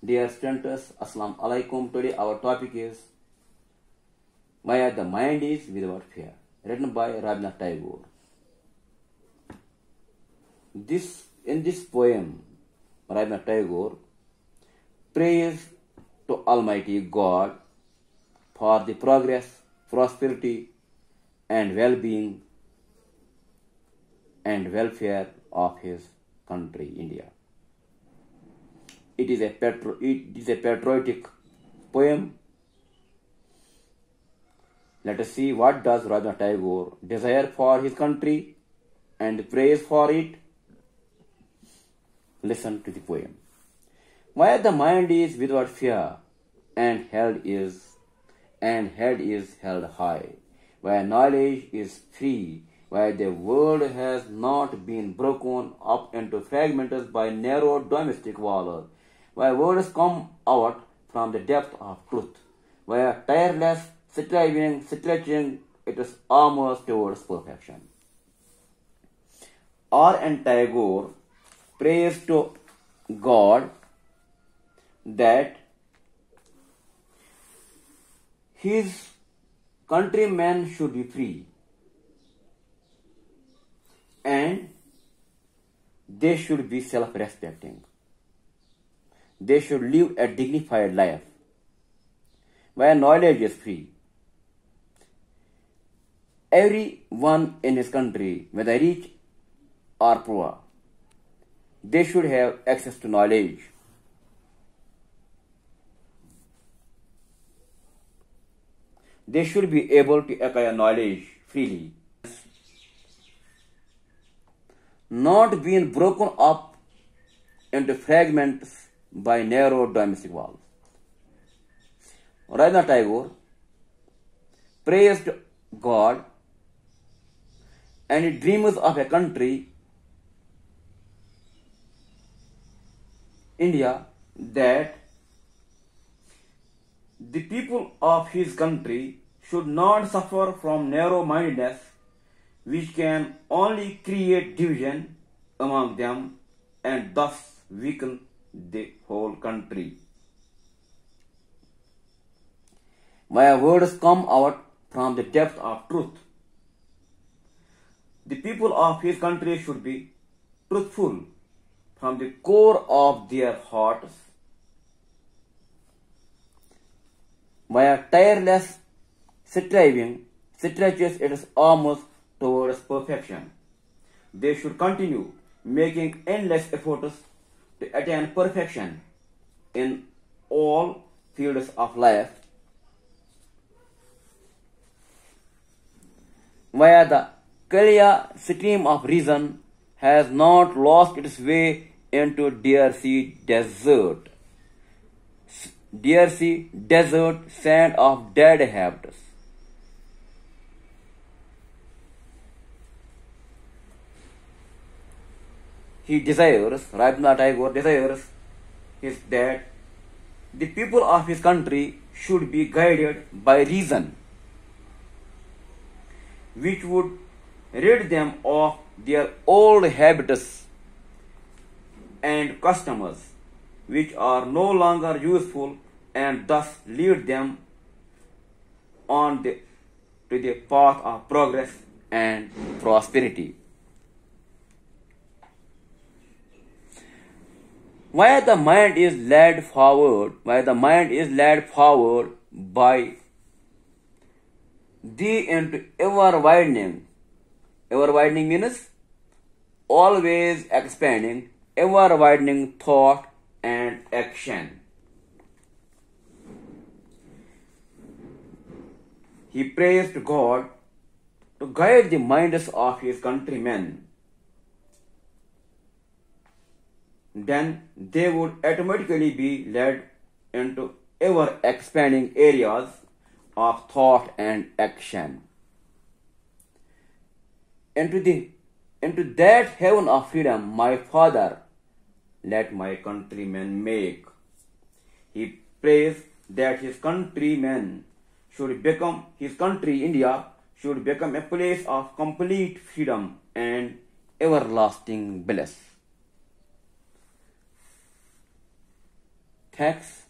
Dear students, Assalamu alaikum. Today our topic is Why the Mind is Without Fear, written by Rabindranath Tagore. In this poem, Rabindranath Tagore prays to Almighty God for the progress, prosperity, and well-being and welfare of his country, India. It is a patriotic poem. Let us see what does Rabindranath Tagore desire for his country and prays for it. Listen to the poem. Why the mind is without fear and head is held high, where knowledge is free, where the world has not been broken up into fragments by narrow domestic walls, where words come out from the depth of truth, where tireless stretching it is almost towards perfection. R.N. Tagore prays to God that his countrymen should be free and they should be self-respecting. They should live a dignified life where knowledge is free. Everyone in his country, whether rich or poor, they should have access to knowledge. They should be able to acquire knowledge freely, not being broken up into fragments by narrow domestic walls. Rabindranath Tagore prays to God and he dreams of a country, India, that the people of his country should not suffer from narrow-mindedness, which can only create division among them and thus weaken the whole country. Where words come out from the depth of truth, the people of his country should be truthful from the core of their hearts, where tireless striving stretches it is almost towards perfection. They should continue making endless efforts to attain perfection in all fields of life, where the clear stream of reason has not lost its way into Dead Sea desert. Dead Sea desert, sand of dead habits. He desires, Rabindranath Tagore desires, is that the people of his country should be guided by reason, which would rid them of their old habits and customs, which are no longer useful, and thus lead them on to the path of progress and prosperity. Why the mind is led forward by thee into ever widening. Ever widening means always expanding, ever widening thought and action. He prays to God to guide the minds of his countrymen. Then they would automatically be led into ever expanding areas of thought and action. Into that heaven of freedom, my Father, let my countrymen make. He prays that his countrymen should become, his country, India, should become a place of complete freedom and everlasting bliss. Facts